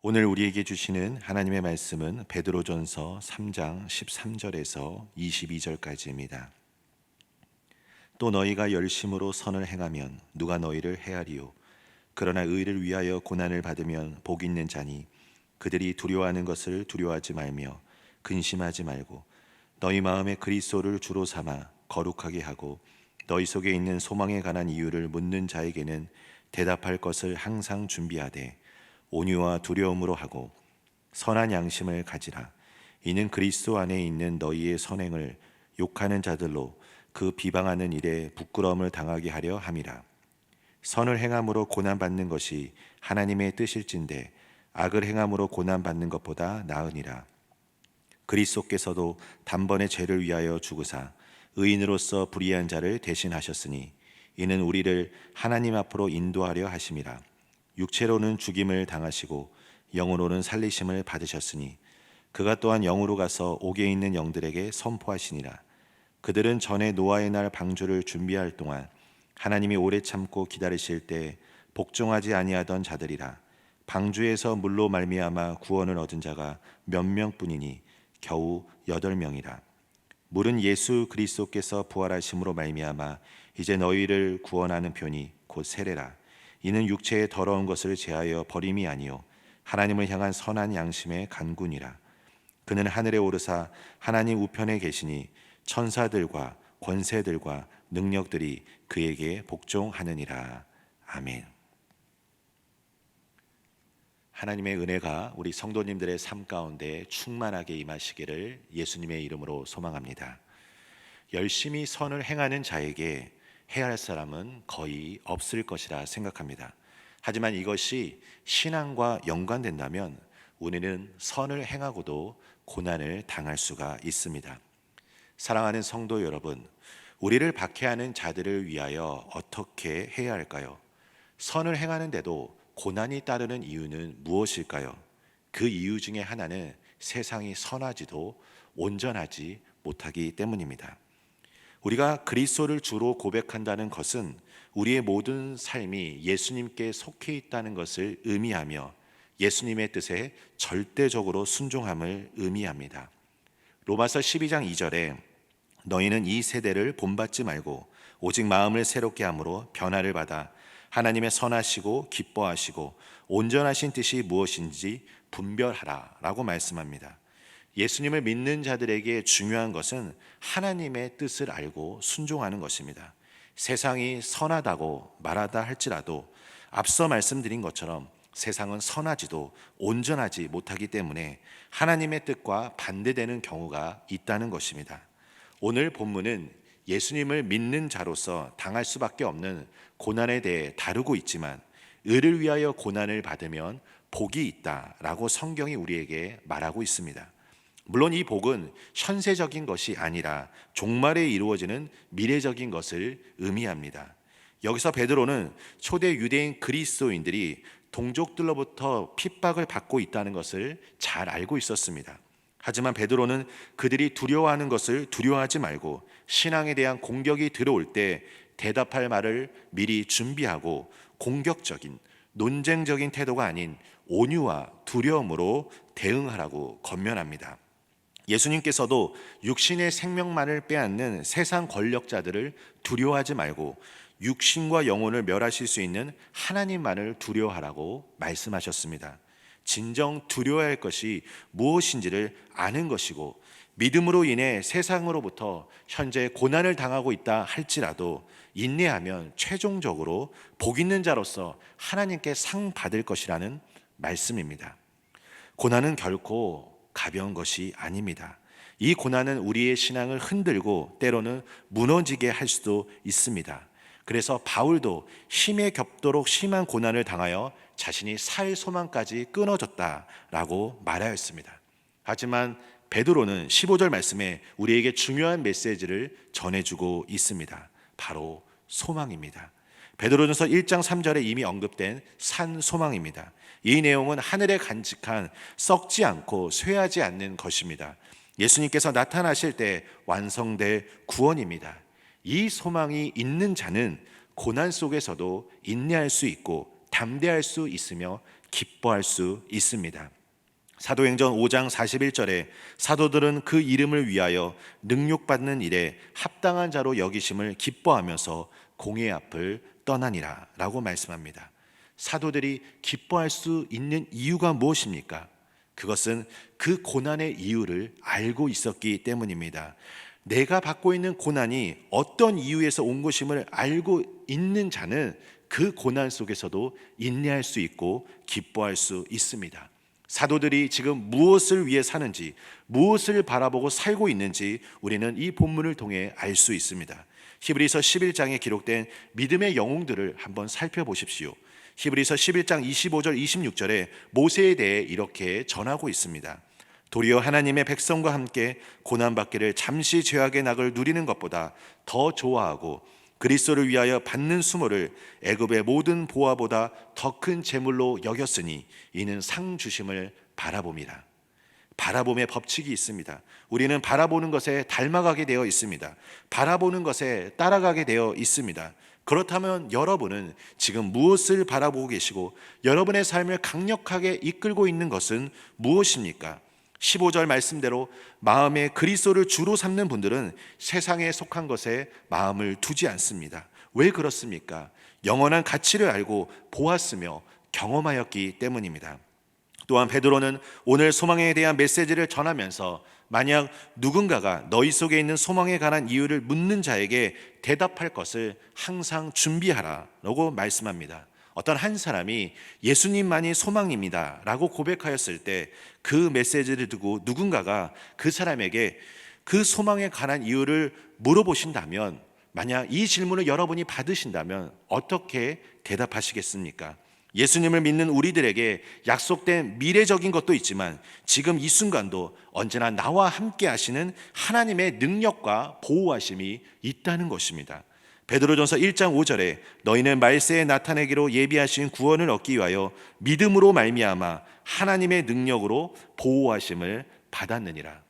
오늘 우리에게 주시는 하나님의 말씀은 베드로전서 3장 13절에서 22절까지입니다. 또 너희가 열심으로 선을 행하면 누가 너희를 해하리요? 그러나 의를 위하여 고난을 받으면 복 있는 자니 그들이 두려워하는 것을 두려워하지 말며 근심하지 말고 너희 마음에 그리스도를 주로 삼아 거룩하게 하고 너희 속에 있는 소망에 관한 이유를 묻는 자에게는 대답할 것을 항상 준비하되 온유와 두려움으로 하고 선한 양심을 가지라. 이는 그리스도 안에 있는 너희의 선행을 욕하는 자들로 그 비방하는 일에 부끄러움을 당하게 하려 함이라. 선을 행함으로 고난받는 것이 하나님의 뜻일진데 악을 행함으로 고난받는 것보다 나으니라. 그리스도께서도 단번에 죄를 위하여 죽으사 의인으로서 불의한 자를 대신하셨으니 이는 우리를 하나님 앞으로 인도하려 하심이라. 육체로는 죽임을 당하시고 영으로는 살리심을 받으셨으니 그가 또한 영으로 가서 옥에 있는 영들에게 선포하시니라. 그들은 전에 노아의 날 방주를 준비할 동안 하나님이 오래 참고 기다리실 때 복종하지 아니하던 자들이라. 방주에서 물로 말미암아 구원을 얻은 자가 몇 명뿐이니 겨우 8명이라. 물은 예수 그리스도께서 부활하심으로 말미암아 이제 너희를 구원하는 편이 곧 세례라. 이는 육체의 더러운 것을 제하여 버림이 아니요 하나님을 향한 선한 양심의 간군이라. 그는 하늘에 오르사 하나님 우편에 계시니 천사들과 권세들과 능력들이 그에게 복종하느니라. 아멘. 하나님의 은혜가 우리 성도님들의 삶 가운데 충만하게 임하시기를 예수님의 이름으로 소망합니다. 열심히 선을 행하는 자에게 해야 할 사람은 거의 없을 것이라 생각합니다. 하지만 이것이 신앙과 연관된다면 우리는 선을 행하고도 고난을 당할 수가 있습니다. 사랑하는 성도 여러분, 우리를 박해하는 자들을 위하여 어떻게 해야 할까요? 선을 행하는데도 고난이 따르는 이유는 무엇일까요? 그 이유 중에 하나는 세상이 선하지도 온전하지 못하기 때문입니다. 우리가 그리스도를 주로 고백한다는 것은 우리의 모든 삶이 예수님께 속해 있다는 것을 의미하며 예수님의 뜻에 절대적으로 순종함을 의미합니다. 로마서 12장 2절에 너희는 이 세대를 본받지 말고 오직 마음을 새롭게 함으로 변화를 받아 하나님의 선하시고 기뻐하시고 온전하신 뜻이 무엇인지 분별하라 라고 말씀합니다. 예수님을 믿는 자들에게 중요한 것은 하나님의 뜻을 알고 순종하는 것입니다. 세상이 선하다고 말하다 할지라도 앞서 말씀드린 것처럼 세상은 선하지도 온전하지 못하기 때문에 하나님의 뜻과 반대되는 경우가 있다는 것입니다. 오늘 본문은 예수님을 믿는 자로서 당할 수밖에 없는 고난에 대해 다루고 있지만 의를 위하여 고난을 받으면 복이 있다라고 성경이 우리에게 말하고 있습니다. 물론 이 복은 현세적인 것이 아니라 종말에 이루어지는 미래적인 것을 의미합니다. 여기서 베드로는 초대 유대인 그리스도인들이 동족들로부터 핍박을 받고 있다는 것을 잘 알고 있었습니다. 하지만 베드로는 그들이 두려워하는 것을 두려워하지 말고 신앙에 대한 공격이 들어올 때 대답할 말을 미리 준비하고 공격적인 논쟁적인 태도가 아닌 온유와 두려움으로 대응하라고 권면합니다. 예수님께서도 육신의 생명만을 빼앗는 세상 권력자들을 두려워하지 말고 육신과 영혼을 멸하실 수 있는 하나님만을 두려워하라고 말씀하셨습니다. 진정 두려워야 할 것이 무엇인지를 아는 것이고 믿음으로 인해 세상으로부터 현재 고난을 당하고 있다 할지라도 인내하면 최종적으로 복 있는 자로서 하나님께 상 받을 것이라는 말씀입니다. 고난은 결코 가벼운 것이 아닙니다. 이 고난은 우리의 신앙을 흔들고 때로는 무너지게 할 수도 있습니다. 그래서 바울도 힘에 겹도록 심한 고난을 당하여 자신이 살 소망까지 끊어졌다라고 말하였습니다. 하지만 베드로는 15절 말씀에 우리에게 중요한 메시지를 전해주고 있습니다. 바로 소망입니다. 베드로전서 1장 3절에 이미 언급된 산 소망입니다. 이 내용은 하늘에 간직한 썩지 않고 쇠하지 않는 것입니다. 예수님께서 나타나실 때 완성될 구원입니다. 이 소망이 있는 자는 고난 속에서도 인내할 수 있고 담대할 수 있으며 기뻐할 수 있습니다. 사도행전 5장 41절에 사도들은 그 이름을 위하여 능욕받는 일에 합당한 자로 여기심을 기뻐하면서 공회 앞을 떠나니라 라고 말씀합니다. 사도들이 기뻐할 수 있는 이유가 무엇입니까? 그것은 그 고난의 이유를 알고 있었기 때문입니다. 내가 받고 있는 고난이 어떤 이유에서 온 것임을 알고 있는 자는 그 고난 속에서도 인내할 수 있고 기뻐할 수 있습니다. 사도들이 지금 무엇을 위해 사는지, 무엇을 바라보고 살고 있는지 우리는 이 본문을 통해 알 수 있습니다. 히브리서 11장에 기록된 믿음의 영웅들을 한번 살펴보십시오. 히브리서 11장 25절 26절에 모세에 대해 이렇게 전하고 있습니다. 도리어 하나님의 백성과 함께 고난받기를 잠시 죄악의 낙을 누리는 것보다 더 좋아하고 그리스도를 위하여 받는 수모를 애굽의 모든 보화보다 더 큰 재물로 여겼으니 이는 상 주심을 바라봄이라. 바라봄의 법칙이 있습니다. 우리는 바라보는 것에 닮아가게 되어 있습니다. 바라보는 것에 따라가게 되어 있습니다. 그렇다면 여러분은 지금 무엇을 바라보고 계시고 여러분의 삶을 강력하게 이끌고 있는 것은 무엇입니까? 15절 말씀대로 마음에 그리스도를 주로 삼는 분들은 세상에 속한 것에 마음을 두지 않습니다. 왜 그렇습니까? 영원한 가치를 알고 보았으며 경험하였기 때문입니다. 또한 베드로는 오늘 소망에 대한 메시지를 전하면서 만약 누군가가 너희 속에 있는 소망에 관한 이유를 묻는 자에게 대답할 것을 항상 준비하라 라고 말씀합니다. 어떤 한 사람이 예수님만이 소망입니다 라고 고백하였을 때 그 메시지를 두고 누군가가 그 사람에게 그 소망에 관한 이유를 물어보신다면, 만약 이 질문을 여러분이 받으신다면 어떻게 대답하시겠습니까? 예수님을 믿는 우리들에게 약속된 미래적인 것도 있지만 지금 이 순간도 언제나 나와 함께 하시는 하나님의 능력과 보호하심이 있다는 것입니다. 베드로전서 1장 5절에 너희는 말세에 나타내기로 예비하신 구원을 얻기 위하여 믿음으로 말미암아 하나님의 능력으로 보호하심을 받았느니라.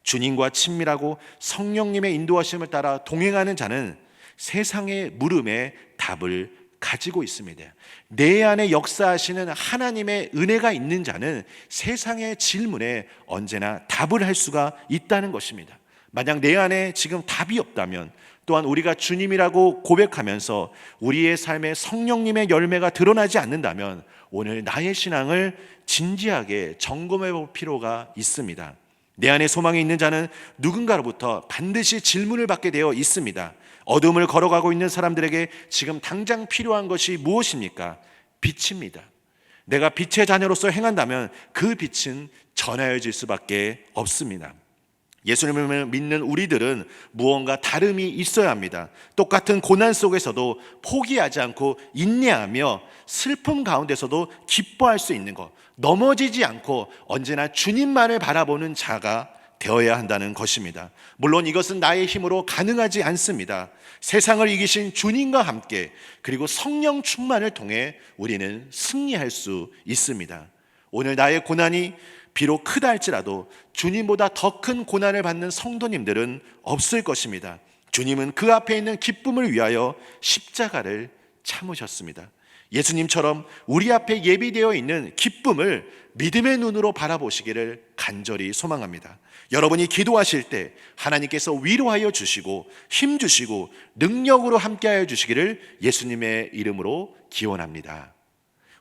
주님과 친밀하고 성령님의 인도하심을 따라 동행하는 자는 세상의 물음에 답을 가지고 있습니다. 내 안에 역사하시는 하나님의 은혜가 있는 자는 세상의 질문에 언제나 답을 할 수가 있다는 것입니다. 만약 내 안에 지금 답이 없다면, 또한 우리가 주님이라고 고백하면서 우리의 삶에 성령님의 열매가 드러나지 않는다면 오늘 나의 신앙을 진지하게 점검해 볼 필요가 있습니다. 내 안에 소망이 있는 자는 누군가로부터 반드시 질문을 받게 되어 있습니다. 어둠을 걸어가고 있는 사람들에게 지금 당장 필요한 것이 무엇입니까? 빛입니다. 내가 빛의 자녀로서 행한다면 그 빛은 전하여질 수밖에 없습니다. 예수님을 믿는 우리들은 무언가 다름이 있어야 합니다. 똑같은 고난 속에서도 포기하지 않고 인내하며 슬픔 가운데서도 기뻐할 수 있는 것, 넘어지지 않고 언제나 주님만을 바라보는 자가 되어야 한다는 것입니다. 물론 이것은 나의 힘으로 가능하지 않습니다. 세상을 이기신 주님과 함께 그리고 성령 충만을 통해 우리는 승리할 수 있습니다. 오늘 나의 고난이 비록 크다 할지라도 주님보다 더 큰 고난을 받는 성도님들은 없을 것입니다. 주님은 그 앞에 있는 기쁨을 위하여 십자가를 참으셨습니다. 예수님처럼 우리 앞에 예비되어 있는 기쁨을 믿음의 눈으로 바라보시기를 간절히 소망합니다. 여러분이 기도하실 때 하나님께서 위로하여 주시고 힘 주시고 능력으로 함께하여 주시기를 예수님의 이름으로 기원합니다.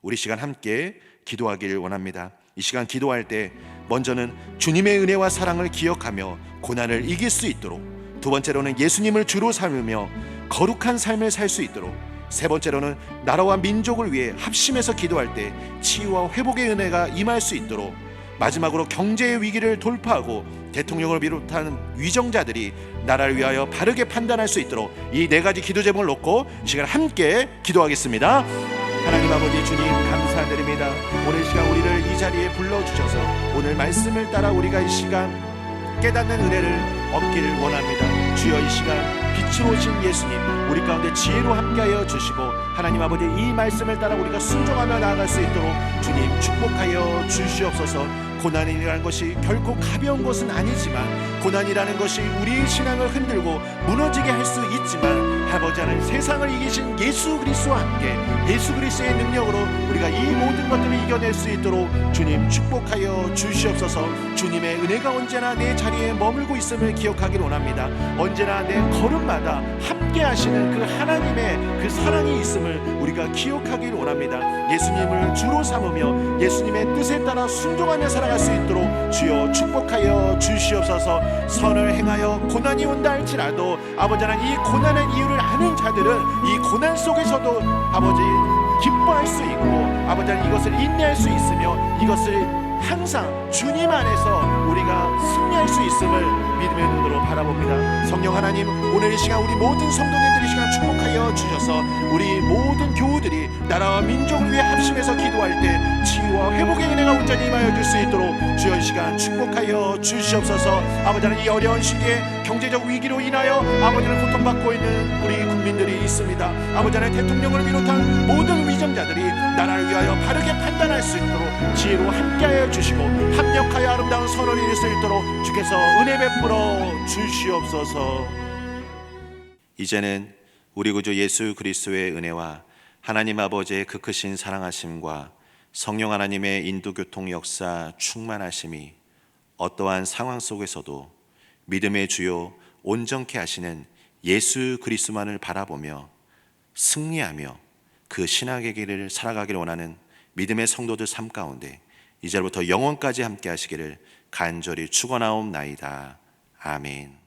우리 시간 함께 기도하기를 원합니다. 이 시간 기도할 때 먼저는 주님의 은혜와 사랑을 기억하며 고난을 이길 수 있도록, 두 번째로는 예수님을 주로 삼으며 거룩한 삶을 살 수 있도록, 세 번째로는 나라와 민족을 위해 합심해서 기도할 때 치유와 회복의 은혜가 임할 수 있도록, 마지막으로 경제의 위기를 돌파하고 대통령을 비롯한 위정자들이 나라를 위하여 바르게 판단할 수 있도록 이 네 가지 기도 제목을 놓고 이 시간 함께 기도하겠습니다. 하나님 아버지 주님 감사드립니다. 오늘 시간 우리를 이 자리에 불러주셔서 오늘 말씀을 따라 우리가 이 시간 깨닫는 은혜를 얻기를 원합니다. 주여 이 시간 빛으로 오신 예수님 우리 가운데 지혜로 함께하여 주시고 하나님 아버지 이 말씀을 따라 우리가 순종하며 나아갈 수 있도록 주님 축복하여 주시옵소서. 고난이라는 것이 결코 가벼운 것은 아니지만 고난이라는 것이 우리의 신앙을 흔들고 무너지게 할 수 있지만 아버지 하나님, 세상을 이기신 예수 그리스도와 함께 예수 그리스도의 능력으로 우리가 이 모든 것들을 이겨낼 수 있도록 주님 축복하여 주시옵소서. 주님의 은혜가 언제나 내 자리에 머물고 있음을 기억하기를 원합니다. 언제나 내 걸음마다 함께 하시는 그 하나님의 그 사랑이 있음을 우리가 기억하기를 원합니다. 예수님을 주로 삼으며 예수님의 뜻에 따라 순종하며 살아갈 수 있도록 주여 축복하여 주시옵소서. 선을 행하여 고난이 온다 할지라도 아버지 하나님, 이 고난의 이유를 아는 자들은 이 고난 속에서도 아버지 기뻐할 수 있고 아버지 하나님, 이것을 인내할 수 있으며 이것을 항상 주님 안에서 우리가 승리할 수 있음을 믿음의 눈으로 바라봅니다. 성령 하나님, 오늘 이 시간 우리 모든 성도님들 이 시간 축복하여 주셔서 우리 모든 교우들이 나라와 민족을 위해 합심해서 기도할 때 치유와 회복의 은혜가 온전히 임하여 줄 수 있도록 주여 이 시간 축복하여 주시옵소서. 아버지 하나님, 이 어려운 시기에 경제적 위기로 인하여 아버지를 고통받고 있는 우리 국민들이 있습니다. 아버지 하나님, 대통령을 비롯한 모든 위정자들이 나라를 위하여 바르게 판단할 수 있도록 지혜로 함께하여 주시고 합력하여 아름다운 선을 이룰 수 있도록 주께서 은혜 베풀어 주시옵소서. 이제는 우리 구주 예수 그리스도의 은혜와 하나님 아버지의 그 크신 사랑하심과 성령 하나님의 인도교통 역사 충만하심이 어떠한 상황 속에서도 믿음의 주요 온전케 하시는 예수 그리스도만을 바라보며 승리하며 그 신학의 길을 살아가기를 원하는 믿음의 성도들 삶 가운데 이제부터 영원까지 함께 하시기를 간절히 축원하옵나이다. 아멘.